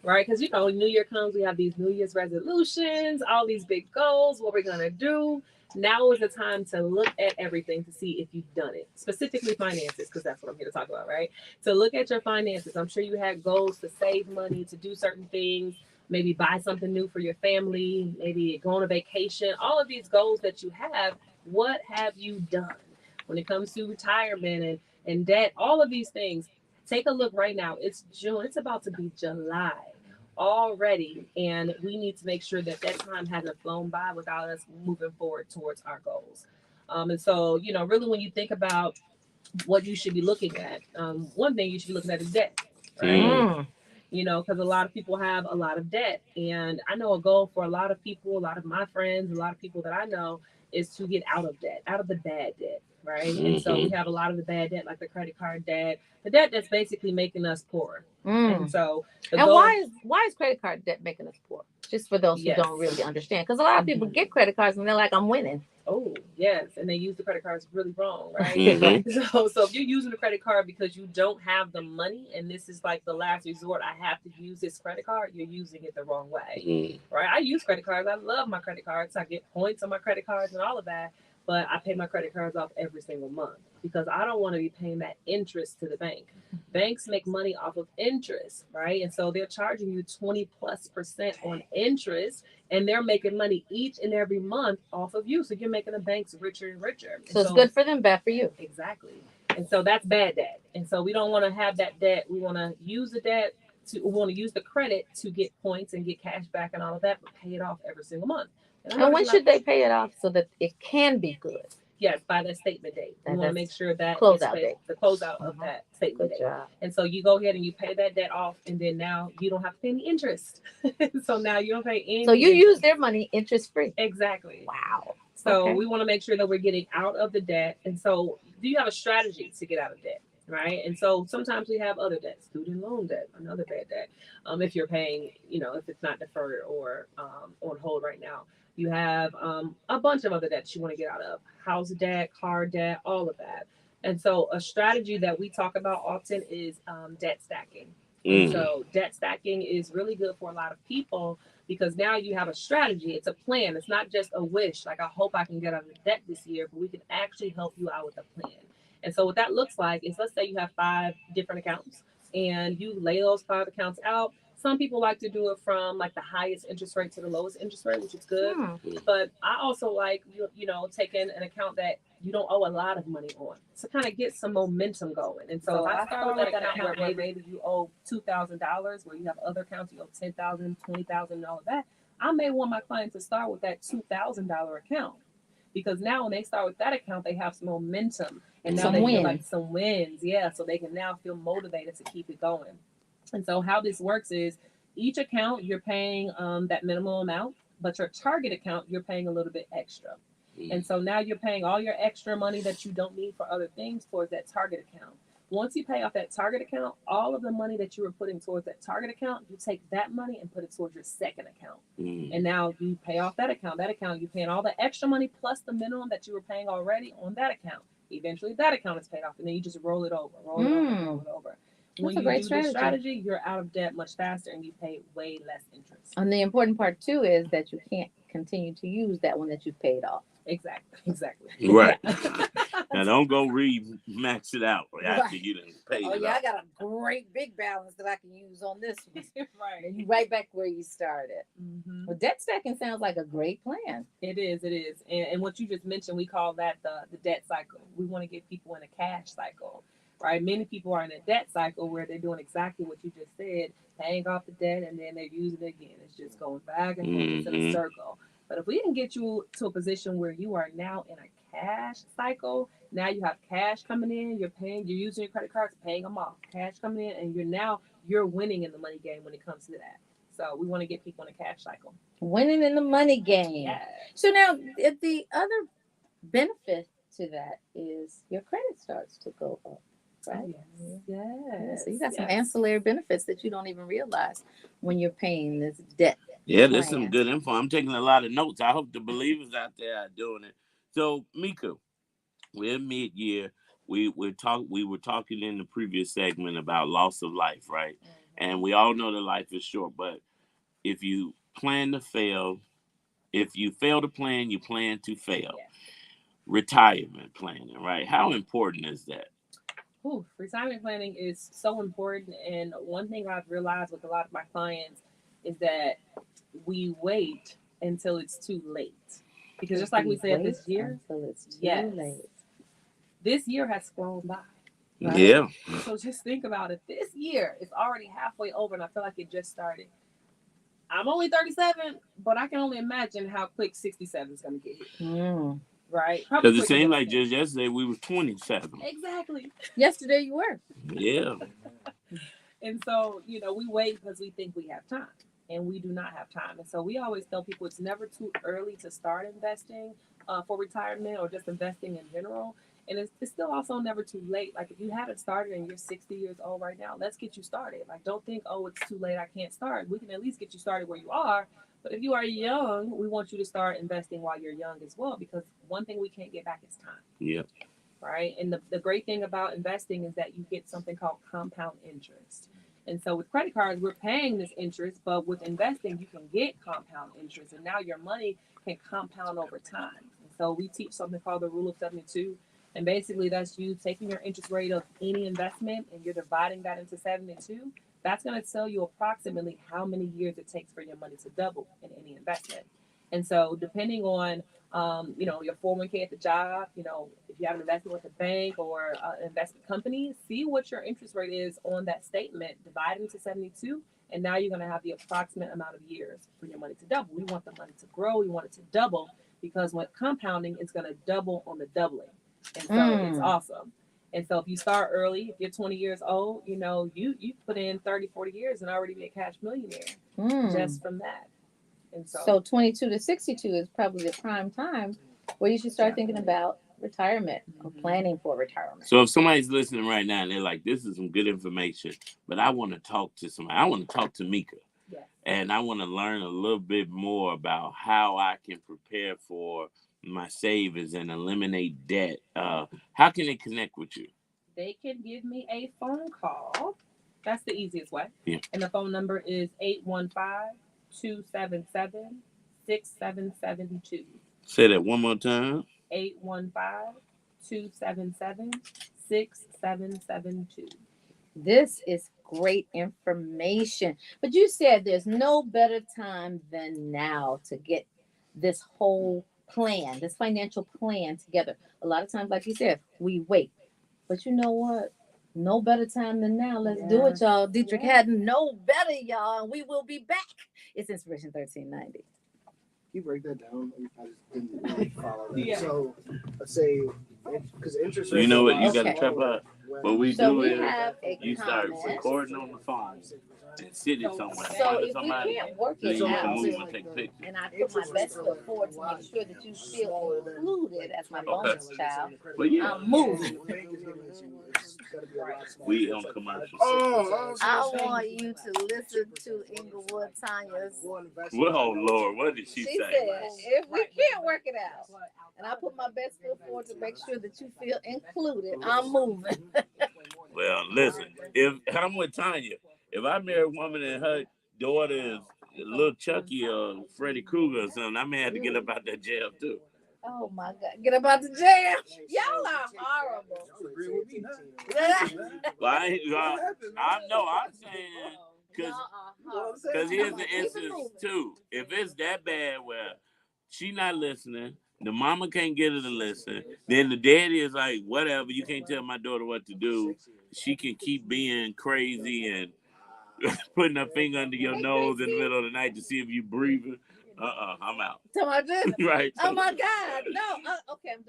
Right? Because, you know, when New Year comes, we have these New Year's resolutions, all these big goals, what we're going to do. Now is the time to look at everything to see if you've done it, specifically finances, because that's what I'm here to talk about, right? To look at your finances. I'm sure you had goals to save money, to do certain things, maybe buy something new for your family, maybe go on a vacation. All of these goals that you have, what have you done when it comes to retirement and debt, all of these things? Take a look right now. It's June. It's about to be July already, and we need to make sure that time hasn't flown by without us moving forward towards our goals. And so, you know, really when you think about what you should be looking at, one thing you should be looking at is debt, right? You know, because a lot of people have a lot of debt, and I know a goal for a lot of people, a lot of my friends, a lot of people that I know, is to get out of debt, out of the bad debt, right? And so we have a lot of the bad debt, like the credit card debt, the debt that's basically making us poor. And so,
why is credit card debt making us poor? Just for those who don't really understand, because a lot of people get credit cards and they're like, "I'm winning."
Oh yes, and they use the credit cards really wrong, right? So if you're using the credit card because you don't have the money, and this is like the last resort, I have to use this credit card, you're using it the wrong way, right? I use credit cards. I love my credit cards. I get points on my credit cards and all of that. But I pay my credit cards off every single month because I don't want to be paying that interest to the bank. Banks make money off of interest, right? And so they're charging you 20+% on interest, and they're making money each and every month off of you. So you're making the banks richer and richer.
So it's good for them, bad for you.
Exactly. And so that's bad debt. And so we don't want to have that debt. We want to use the debt. We want to use the credit to get points and get cash back and all of that, but pay it off every single month.
And when should they pay it off so that it can be good?
Yes, by that statement date. We want to make sure that
the
closeout of that statement date. And so you go ahead and you pay that debt off, and then now you don't have to pay any interest. So now you don't pay any.
So you use their money interest free.
Exactly.
Wow.
So we want to make sure that we're getting out of the debt. And so do you have a strategy to get out of debt? Right. And so sometimes we have other debts, student loan debt, another bad debt. If you're paying, you know, if it's not deferred or on hold right now. You have a bunch of other debts you want to get out of: house debt, car debt, all of that. And so, a strategy that we talk about often is debt stacking. And so, debt stacking is really good for a lot of people because now you have a strategy. It's a plan. It's not just a wish, like, I hope I can get out of debt this year, but we can actually help you out with a plan. And so, what that looks like is, let's say you have 5 different accounts and you lay those 5 accounts out. Some people like to do it from like the highest interest rate to the lowest interest rate, which is good. But I also like, taking an account that you don't owe a lot of money on to kind of get some momentum going. And so if I start with that account where maybe you owe $2,000, where you have other accounts you owe $10,000, $20,000, and all of that, I may want my client to start with that $2,000 account. Because now when they start with that account, they have some momentum. And now they feel like some wins. Yeah, so they can now feel motivated to keep it going. And so how this works is each account you're paying that minimum amount, but your target account you're paying a little bit extra. And so now you're paying all your extra money that you don't need for other things towards that target account. Once you pay off that target account, all of the money that you were putting towards that target account, you take that money and put it towards your second account. And now you pay off that account. That account, you're paying all the extra money plus the minimum that you were paying already on that account. Eventually that account is paid off, and then you just roll it over. When you do this strategy, you're out of debt much faster and you pay way less interest.
And the important part too is that you can't continue to use that one that you paid off.
Exactly.
Right. Now don't go max it out after you done paid it
I
off.
got a great big balance that I can use on this one.
Right.
And you right back where you started. Well, debt stacking sounds like a great plan.
It is. And what you just mentioned, we call that the debt cycle. We want to get people in a cash cycle. Right? Many people are in a debt cycle where they're doing exactly what you just said, paying off the debt, and then they're using it again. It's just going back and forth. It's in a circle. But if we can get you to a position where you are now in a cash cycle, now you have cash coming in, you're using your credit cards, paying them off, cash coming in, and you're winning in the money game when it comes to that. So we want to get people in a cash cycle.
Winning in the money game.
Yes.
So now the other benefit to that is your credit starts to go up. Right?
Yes.
So you got some ancillary benefits that you don't even realize when you're paying this debt.
Yeah, there's some good info. I'm taking a lot of notes. I hope the believers out there are doing it. So, Mika, we're mid-year. We were talking in the previous segment about loss of life, right? And we all know that life is short, but if you plan to fail, if you fail to plan, you plan to fail. Yeah. Retirement planning, right? How important is that?
Retirement planning is so important. And one thing I've realized with a lot of my clients is that we wait until it's too late. Because just like we said this year,
until it's too late.
This year has flown by.
Right? Yeah.
So just think about it. This year is already halfway over, and I feel like it just started. I'm only 37, but I can only imagine how quick 67 is going to get hit. Right?
Because it seemed like just yesterday we were 27.
Exactly.
Yesterday you were.
Yeah.
And so, we wait because we think we have time, and we do not have time. And so we always tell people it's never too early to start investing for retirement or just investing in general. And it's still also never too late. Like, if you haven't started and you're 60 years old right now, let's get you started. Like, don't think, oh, it's too late, I can't start. We can at least get you started where you are. But if you are young, we want you to start investing while you're young as well, because one thing we can't get back is time.
Yeah.
Right? And the great thing about investing is that you get something called compound interest. And so with credit cards, we're paying this interest, but with investing, you can get compound interest. And now your money can compound over time. And so we teach something called the rule of 72. And basically that's you taking your interest rate of any investment and you're dividing that into 72. That's going to tell you approximately how many years it takes for your money to double in any investment. And so depending on, your 401k at the job, if you have an investment with a bank or an investment company, see what your interest rate is on that statement, divide it into 72. And now you're going to have the approximate amount of years for your money to double. We want the money to grow. We want it to double, because when compounding, it's going to double on the doubling. And so it's awesome. And so if you start early, if you're 20 years old, you put in 30, 40 years and already be a cash millionaire just from that. And
so 22 to 62 is probably the prime time where you should start thinking about retirement or planning for retirement.
So if somebody's listening right now and they're like, this is some good information, but I want to talk to somebody. I want to talk to Mika.
Yes.
and I want to learn a little bit more about how I can prepare for my savings and eliminate debt. How can they connect with you?
They can give me a phone call. That's the easiest way.
Yeah.
And the phone number is 815-277-6772.
Say that one more time.
815-277-6772.
This is great information. But you said there's no better time than now to get this whole plan, this financial plan together. A lot of times, like you said, we wait. But you know what? No better time than now. Let's do it, y'all. Dietrich hadn't no better, y'all. And we will be back. It's Inspiration 1390.
You break that down. I just didn't really follow that.
Yeah.
So let's say, because interest
You
rates
know
are
what? You
Okay.
got to trap up. What we
So
do
we
is
have a
you start
comment.
recording on the phone and sit it somewhere.
So
Find
if we
somebody,
can't work
then
it
you can
out,
move and take pictures.
and I put my best foot forward to make sure that you feel included as my bonus child,
Well, yeah.
I'm moving.
We on commercial.
I want you to listen to Inglewood Tanya's.
Well, oh Lord, what did she
She
say?
said, if we can't work it out, and I put my best foot forward to make sure that you feel included, I'm moving.
Well, listen, if I'm with Tanya, if I marry a woman and her daughter is little Chucky or Freddy Krueger or something, I may have to get up out that jail too.
Oh my God. Get up out the jail. Y'all are horrible.
Well, I'm saying because here's the instance too. If it's that bad where she not listening, the mama can't get her to listen, then the daddy is like, whatever, you can't tell my daughter what to do. She can keep being crazy and putting her finger under your nose in the middle of the night to see if you breathing. I'm out. Right.
Oh my God. No. Okay, I'm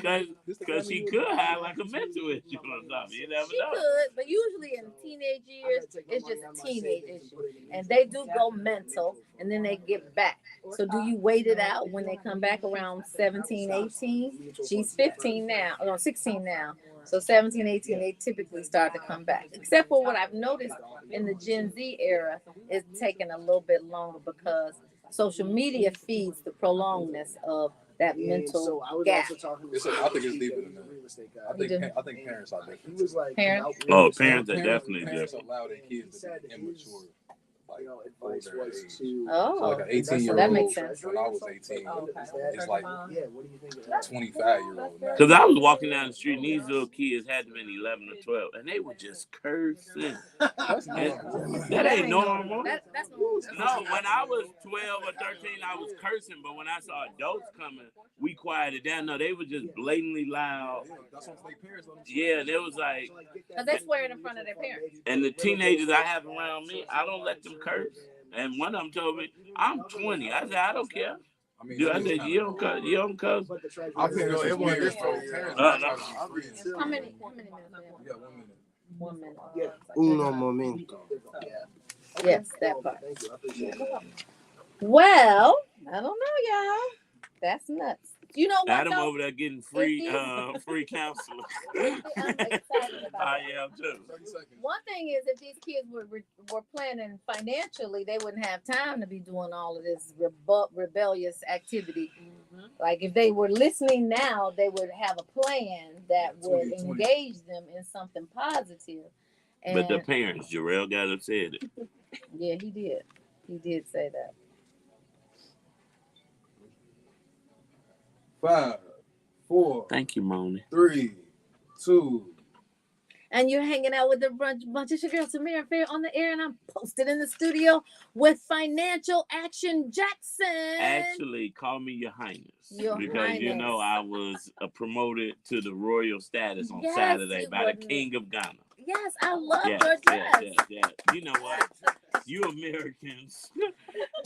done.
Because she could have like a mental issue or something. You never
She
know.
could, but usually in teenage years, it's just a teenage issue. And they do go mental and then they get back. So do you wait it out when they come back around 17, 18? She's 15 now, or 16 now. So 17, 18, they typically start to come back. Except for what I've noticed in the Gen Z era, it's taking a little bit longer because social media feeds the prolongedness of that mental gap.
I think it's deeper than that. I think parents are different.
Parents?
Oh, parents are definitely
Parents
different.
allow their kids to be immature. Like,
advice was
age.
to.
Oh,
So like an 18-year-old,
so that makes sense.
when I was 18, it's like
Yeah, what do you think of that?
25-year-old now.
Because I was walking down the street and these little kids had to be 11 or 12 and they were just cursing. That ain't normal.
That's normal.
No, when I was 12 or 13, I was cursing, but when I saw adults coming, we quieted down. No, they were just blatantly loud. Yeah, they was like,
Because they swear it in front of their parents.
and the teenagers I have around me, I don't let them curse. And one of them told me, I'm 20. I said, I don't care. I said, you don't cuss. You don't cuss.
I think it was this
How many minutes?
Yeah, 1 minute.
1 minute.
Yeah.
Uno momento.
Yes, that part. Well, I don't know, y'all. That's nuts. You know what?
Adam
though?
over there getting free counseling.
I'm excited about
I
it.
am too.
One thing is, if these kids were planning financially, they wouldn't have time to be doing all of this rebellious activity.
Mm-hmm.
Like if they were listening now, they would have a plan that would engage them in something positive. And
But the parents, Jarrell got to say it.
yeah, he did. He did say that.
5, 4.
Thank you, Moni.
3, 2.
And you're hanging out with the bunch of your girl Tamara Fair on the air, and I'm posted in the studio with Financial Action Jackson.
Actually, call me Your Highness. Because
Highness.
you know I was promoted to the royal status on
Yes,
Saturday
you
by
were.
the King of Ghana.
Yes, I love
Yes,
your dress.
yes. You know what? You Americans,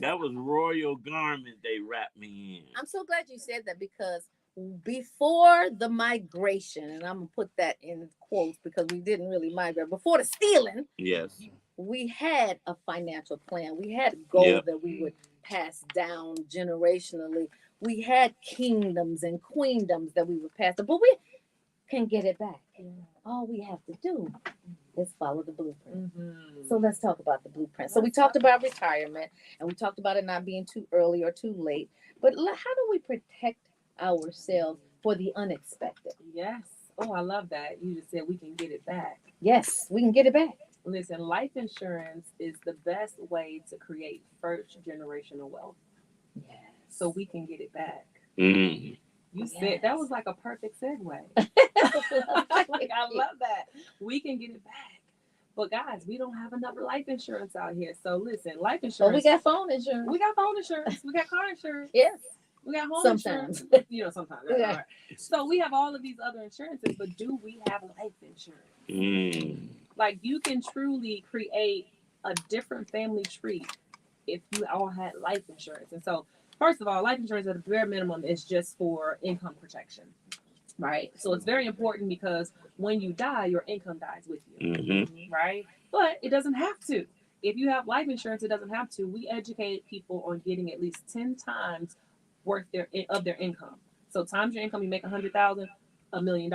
that was royal garment they wrapped me in.
I'm so glad you said that because before the migration, and I'm going to put that in quotes because we didn't really migrate, before the stealing,
Yes.
we had a financial plan. We had gold that we would pass down generationally. We had kingdoms and queendoms that we would pass down. But can get it back. All we have to do is follow the blueprint.
Mm-hmm.
So let's talk about the blueprint. So we talked about retirement, and we talked about it not being too early or too late. But how do we protect ourselves for the unexpected?
Yes. Oh, I love that. You just said we can get it back.
Yes, we can get it back.
Listen, life insurance is the best way to create first generational wealth.
Yes.
So we can get it back.
Mm-hmm.
You said that was like a perfect segue. Like, I love that. We can get it back. But guys, we don't have enough life insurance out here. So listen, life insurance.
Oh, we got phone insurance.
We got phone insurance. We got car insurance.
Yes.
We got home
sometimes.
insurance. Sometimes.
Yeah.
Right. So we have all of these other insurances, but do we have life insurance?
Mm.
Like, you can truly create a different family tree if you all had life insurance. And so, first of all, life insurance at the bare minimum is just for income protection, right? So it's very important because when you die, your income dies with you,
Mm-hmm.
right? But it doesn't have to. If you have life insurance, it doesn't have to. We educate people on getting at least 10 times worth of their income. So times your income, you make $100,000, $1 million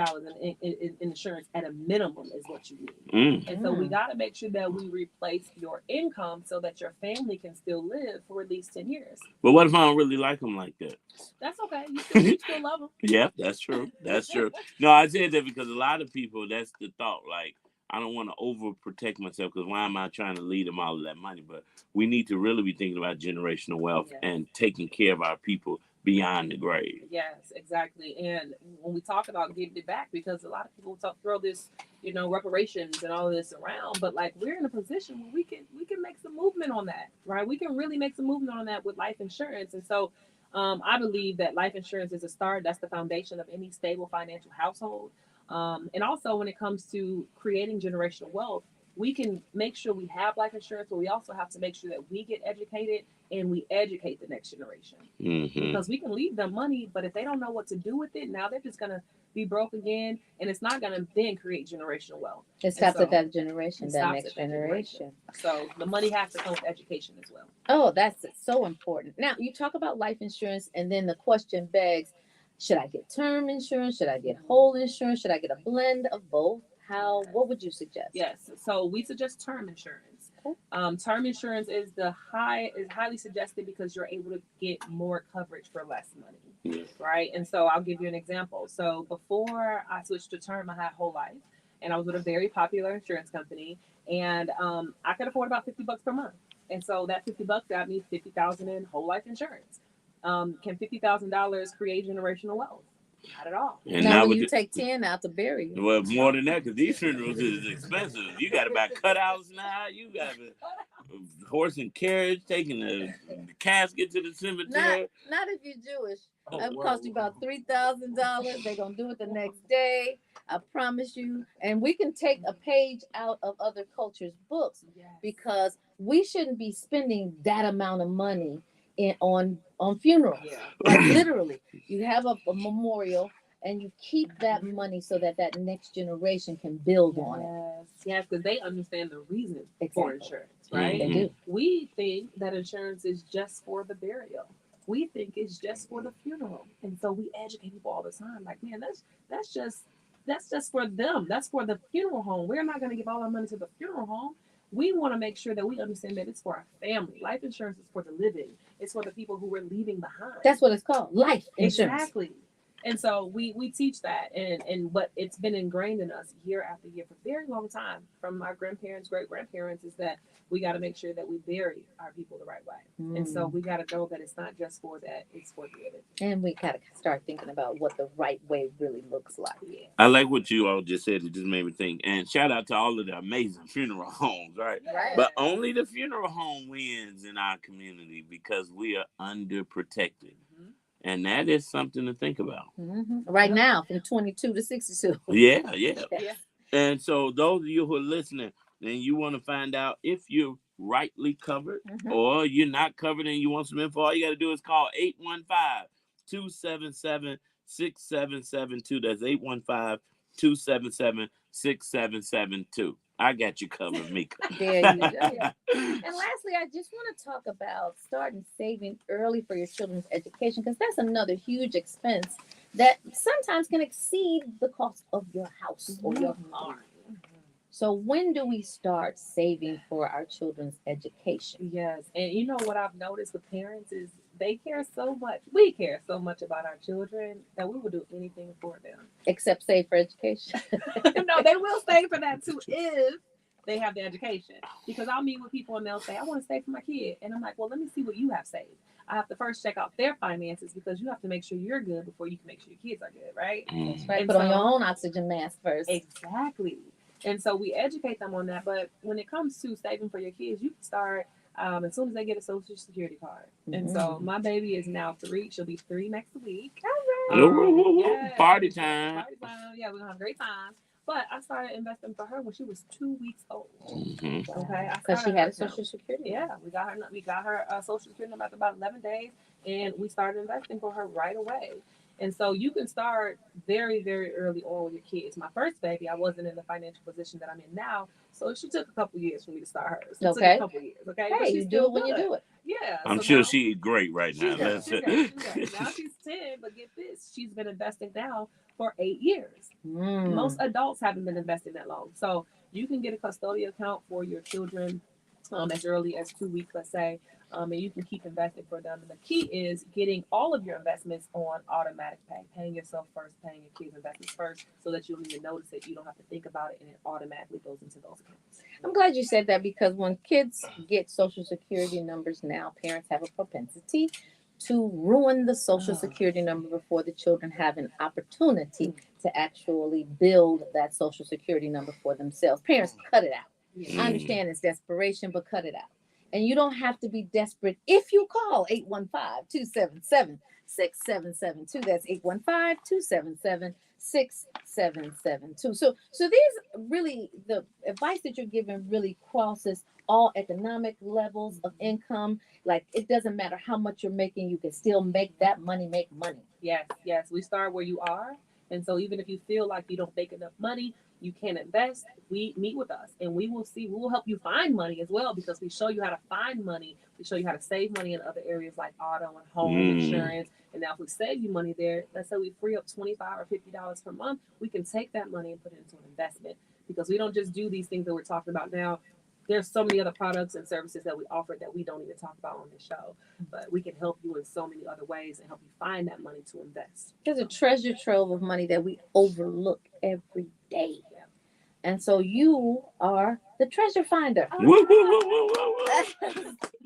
in insurance at a minimum is what you need.
Mm.
And so we got to make sure that we replace your income so that your family can still live for at least 10 years.
But what if I don't really like them like that?
That's okay. You still love them.
Yeah, that's true. That's true. No, I said that because a lot of people, that's the thought. Like, I don't want to overprotect myself because why am I trying to lead them all of that money? But we need to really be thinking about generational wealth and taking care of our people beyond the grave.
Yes, exactly. And when we talk about getting it back, because a lot of people throw this, reparations and all of this around, but like, we're in a position where we can make some movement on that, right? We can really make some movement on that with life insurance. And so I believe that life insurance is a start. That's the foundation of any stable financial household. And also when it comes to creating generational wealth, we can make sure we have life insurance, but we also have to make sure that we get educated and we educate the next generation.
Mm-hmm.
Because we can leave them money, but if they don't know what to do with it, now they're just going to be broke again, and it's not going to then create generational wealth.
It stops at that generation, that next generation.
So the money has to come with education as well.
Oh, that's so important. Now, you talk about life insurance, and then the question begs, should I get term insurance? Should I get whole insurance? Should I get a blend of both? What would you suggest?
Yes, so we suggest term insurance. Term insurance is highly suggested because you're able to get more coverage for less money, right? And so I'll give you an example. So before I switched to term, I had whole life, and I was with a very popular insurance company, and I could afford about $50 per month. And so that $50 got me $50,000 in whole life insurance. Can $50,000 create generational wealth? Not at all.
And now when you take 10 out to bury you.
Well, more than that, because these funerals is expensive. You got to buy cutouts now. You got a horse and carriage, taking the casket to the cemetery.
Not if you're Jewish. It will cost you about $3,000. They're going to do it the next day. I promise you. And we can take a page out of other cultures' books because we shouldn't be spending that amount of money on funerals. Like literally, you have a memorial and you keep that money so that next generation can build on it.
Yes, because they understand the reason for insurance, right?
They do.
We think that insurance is just for the burial. We think it's just for the funeral, and so we educate people all the time. Like, man, that's just for them. That's for the funeral home. We're not going to give all our money to the funeral home. We want to make sure that we understand that it's for our family. Life insurance is for the living. It's for the people who we're leaving behind.
That's what it's called, life insurance.
Exactly. And so we teach that, and what it's been ingrained in us year after year for a very long time from our grandparents, great-grandparents, is that we got to make sure that we bury our people the right way. And so we got to know that it's not just for that, it's for the living. And
we got to start thinking about what the right way really looks like.
Yeah.
I like what you all just said. It just made me think. And shout out to all of the amazing funeral homes, right? But only the funeral home wins in our community because we are underprotected. And that is something to think about.
Right now, from 22 to 62.
Yeah. And so those of you who are listening and you want to find out if you're rightly covered or you're not covered and you want some info, all you got to do is call 815-277-6772. That's 815-277-6772. I got you covered, Mika.
There you go. And lastly, I just want to talk about starting saving early for your children's education because that's another huge expense that sometimes can exceed the cost of your house or your car. So when do we start saving for our children's education?
Yes, and you know what I've noticed with parents is they care so much. We care so much about our children that we will do anything for them.
Except save for education.
No, they will save for that too if they have the education. Because I'll meet with people and they'll say, I want to save for my kid. And I'm like, well, let me see what you have saved. I have to first check out their finances because you have to make sure you're good before you can make sure your kids are good, right?
That's right. Put on your own oxygen mask first.
Exactly. And so we educate them on that. But when it comes to saving for your kids, you can start as soon as they get a Social Security card. And so my baby is now 3. She'll be 3 next week.
Yes. Party time.
Party time. Yeah, we're going to have a great time. But I started investing for her when she was 2 weeks old. Okay,
because she had a Social Security.
Yeah, we got her Social Security number after about 11 days, and we started investing for her right away. And so you can start very, very early on with your kids. My first baby, I wasn't in the financial position that I'm in now, so she took a couple years for me to start hers. It took a couple years. Okay,
hey, you do it when you do it.
Yeah,
I'm sure she's great right now.
She's great. Now she's 10, but get this, she's been investing now for 8 years. Most adults haven't been investing that long. So you can get a custodial account for your children as early as 2 weeks, let's say, and you can keep investing for them. And the key is getting all of your investments on automatic pay, paying yourself first, paying your kids' investments first, so that you don't even notice it. You don't have to think about it, and it automatically goes into those accounts.
I'm glad you said that because when kids get Social Security numbers now, parents have a propensity to ruin the Social Security number before the children have an opportunity to actually build that Social Security number for themselves. Parents, cut it out. I understand it's desperation, but cut it out. And you don't have to be desperate if you call 815-277-6772. That's 815-277-6772. So these really, the advice that you're giving really crosses all economic levels of income. Like, it doesn't matter how much you're making, you can still make that money make money.
Yes. We start where you are. And so even if you feel like you don't make enough money, you can't invest, we meet with us and we will help you find money as well, because we show you how to find money. We show you how to save money in other areas like auto and home insurance. And now if we save you money there, let's say we free up $25 or $50 per month, we can take that money and put it into an investment, because we don't just do these things that we're talking about now. There's so many other products and services that we offer that we don't even talk about on this show, but we can help you in so many other ways and help you find that money to invest.
There's a treasure trove of money that we overlook every day. Yeah. And so you are the treasure finder.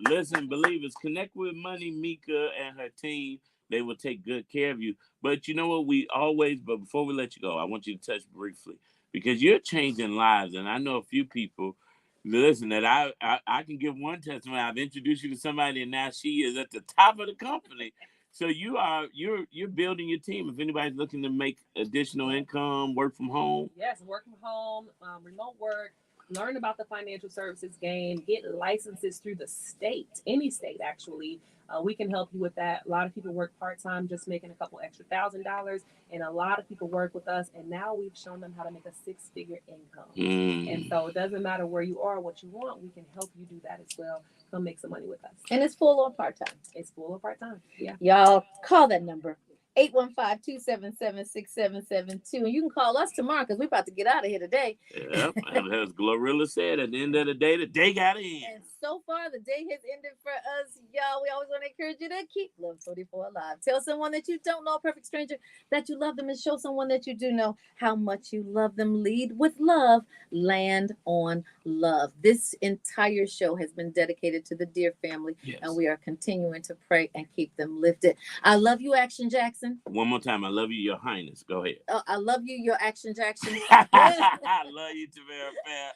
Listen, believers, connect with Money Mika and her team. They will take good care of you. But you know what? But before we let you go, I want you to touch briefly, because you're changing lives. And I know a few people, listen, that I can give one testimony. I've introduced you to somebody, and now she is at the top of the company. So you're building your team. If anybody's looking to make additional income, work from home.
Yes, work from home, remote work, learn about the financial services game, get licenses through the state, any state actually. We can help you with that. A lot of people work part-time, just making a couple extra $1,000, and a lot of people work with us, and now we've shown them how to make a 6-figure income. And so it doesn't matter where you are, what you want, we can help you do that as well. Come make some money with us.
And it's full or part-time?
It's full or part-time, yeah.
Y'all call that number, 815-277-6772. And you can call us tomorrow, because we're about to get out of here today.
Yep, as Glorilla said, at the end of the day got to end.
And so far, the day has ended for us, y'all. We always want to encourage you to keep Love 24 alive. Tell someone that you don't know, a perfect stranger, that you love them, and show someone that you do know how much you love them. Lead with love. Land on love. This entire show has been dedicated to the Dear family, and we are continuing to pray and keep them lifted. I love you, Action Jackson.
One more time. I love you, Your Highness. Go ahead.
I love you, Your Action Jackson.
I love you, Tamara Fair.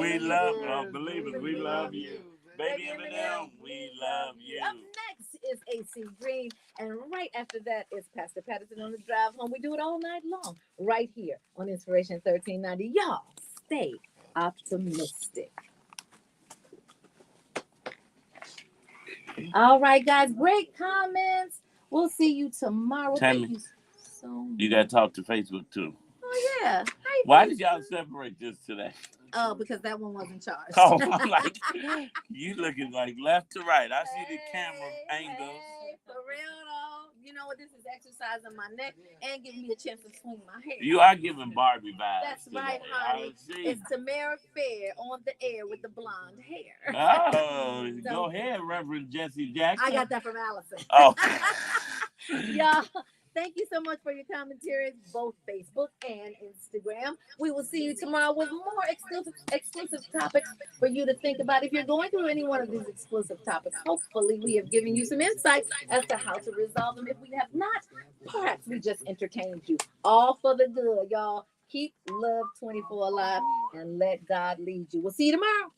We love believers. We love you. Baby Eminem, we love you.
Up next is AC Green, and right after that is Pastor Patterson on the drive home. We do it all night long, right here on Inspiration 1390. Y'all stay optimistic. All right, guys. Great comments. We'll see you tomorrow.
Thank you so much. You got to talk to Facebook too.
Oh, yeah. Hi,
why did y'all separate this today?
Oh, because that one wasn't charged.
Oh, I'm like, you looking like left to right. I see the camera angles.
Hey, for real though. you know what? This is exercising my neck and giving me a chance to swing my hair.
You are giving Barbie vibes.
That's
today.
right, honey. It's Tamara Fair on the air with the blonde hair.
Oh, go ahead, Reverend Jesse Jackson.
I got that from Allison.
Oh.
Y'all, thank you so much for your commentaries, both Facebook and Instagram. We will see you tomorrow with more exclusive topics for you to think about. If you're going through any one of these exclusive topics, hopefully we have given you some insight as to how to resolve them. If we have not, perhaps we just entertained you. All for the good, y'all. Keep Love 24 alive and let God lead you. We'll see you tomorrow.